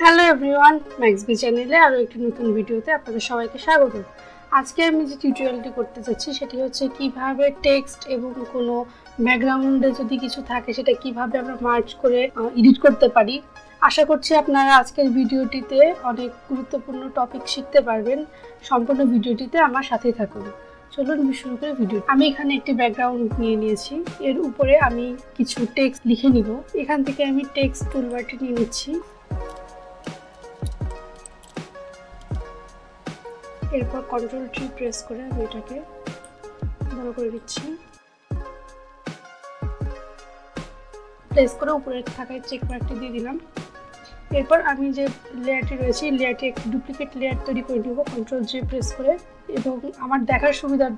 Hello everyone, ম্যাক্সবি চ্যানেলে আরও একটি নতুন ভিডিওতে আপনাদের সবাইকে স্বাগত। আজকে আমি যে টিউটোরিয়ালটি করতে যাচ্ছি সেটি হচ্ছে কিভাবে টেক্সট এবং কোনো ব্যাকগ্রাউন্ডে যদি কিছু থাকে সেটা কিভাবে আমরা মার্জ করে এডিট করতে পারি। আশা করছি আপনারা আজকের ভিডিওটিতে অনেক গুরুত্বপূর্ণ টপিক শিখতে পারবেন। সম্পূর্ণ ভিডিওটিতে আমার সাথেই থাকুন। চলুন শুরু করে ভিডিও। আমি এখানে একটি ব্যাকগ্রাউন্ড নিয়ে নিয়েছি, এর উপরে আমি কিছু টেক্সট লিখে নিব। এখান থেকে আমি টেক্সট টুলবারটি নিয়ে নিচ্ছি। এরপর Ctrl+T প্রেস করে আমি এটাকে বড় করে দিচ্ছি। প্রেস করে উপরে থাকা চেক মার্কটি দিয়ে দিলাম। এরপর আমি যে লেয়ারটি রয়েছে লেয়ারটি একটি ডুপ্লিকেট লেয়ার তৈরি করে নেব Ctrl+J প্রেস করে, এবং আমার দেখার সুবিধার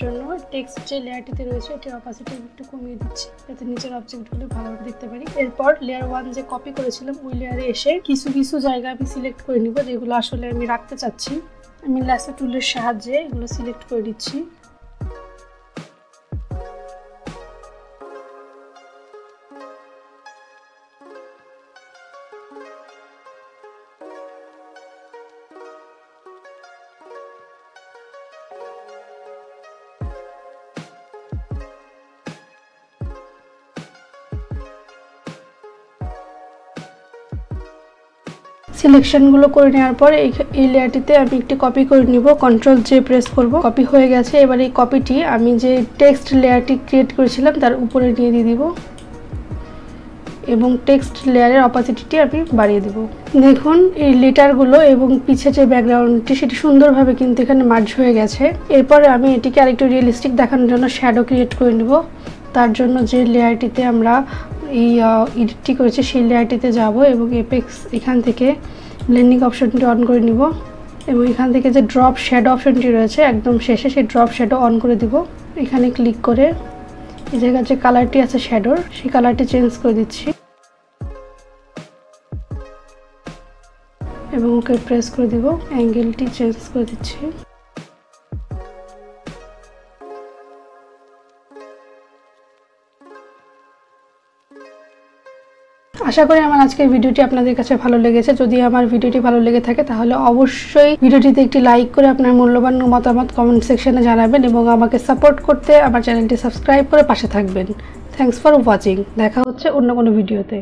জন্য টেক্সট যে লেয়ারটিতে রয়েছে এটির অপাসিটি একটু কমিয়ে দিচ্ছি যাতে নিচের অবজেক্টগুলো ভালোভাবে দেখতে পারি। এরপর লেয়ার 1 যে কপি করেছিলাম ওই লেয়ারে এসে কিছু জায়গা আমি সিলেক্ট করে নিব যেগুলো আসলে আমি রাখতে চাচ্ছি। আমি ল্যাসো টুলের সাহায্যে এগুলো সিলেক্ট করে দিচ্ছি। সিলেকশনগুলো করে নেওয়ার পর এই লেয়ারটিতে আমি একটি কপি করে নিব, Ctrl+J প্রেস করব। কপি হয়ে গেছে। এবার এই কপিটি আমি যে টেক্সট লেয়ারটি ক্রিয়েট করেছিলাম তার উপরে নিয়ে দিয়ে দিব এবং টেক্সট লেয়ারের অপাসিটিটি আমি বাড়িয়ে দিব। দেখুন এই লেটারগুলো এবং পিছে যে ব্যাকগ্রাউন্ডটি সেটি সুন্দরভাবে কিন্তু এখানে মার্জ হয়ে গেছে। এরপরে আমি এটিকে আরেকটু রিয়েলিস্টিক দেখানোর জন্য শ্যাডো ক্রিয়েট করে নেব। তার জন্য যে লেয়ারটিতে আমরা এই এডিটটি করেছি সেই লেয়ারটিতে যাব এবং এপেক্স এখান থেকে ব্লেন্ডিং অপশনটি অন করে নিব এবং এখান থেকে যে ড্রপ শ্যাডো অপশনটি রয়েছে একদম শেষে সেই ড্রপ শ্যাডো অন করে দিব। এখানে ক্লিক করে এই জায়গায় যে কালারটি আছে শ্যাডোর সেই কালারটি চেঞ্জ করে দিচ্ছি এবং ওকে প্রেস করে দিব। অ্যাঙ্গেলটি চেঞ্জ করে দিচ্ছি। আশা করি আমার আজকের ভিডিওটি আপনাদের কাছে ভালো লেগেছে। যদি আমার ভিডিওটি ভালো লেগে থাকে তাহলে অবশ্যই ভিডিওটিতে একটি লাইক করে আপনার মূল্যবান মতামত কমেন্ট সেকশনে জানাবেন এবং আমাকে সাপোর্ট করতে আমার চ্যানেলটি সাবস্ক্রাইব করে পাশে থাকবেন। Thanks for watching. দেখা হচ্ছে অন্য কোনো ভিডিওতে।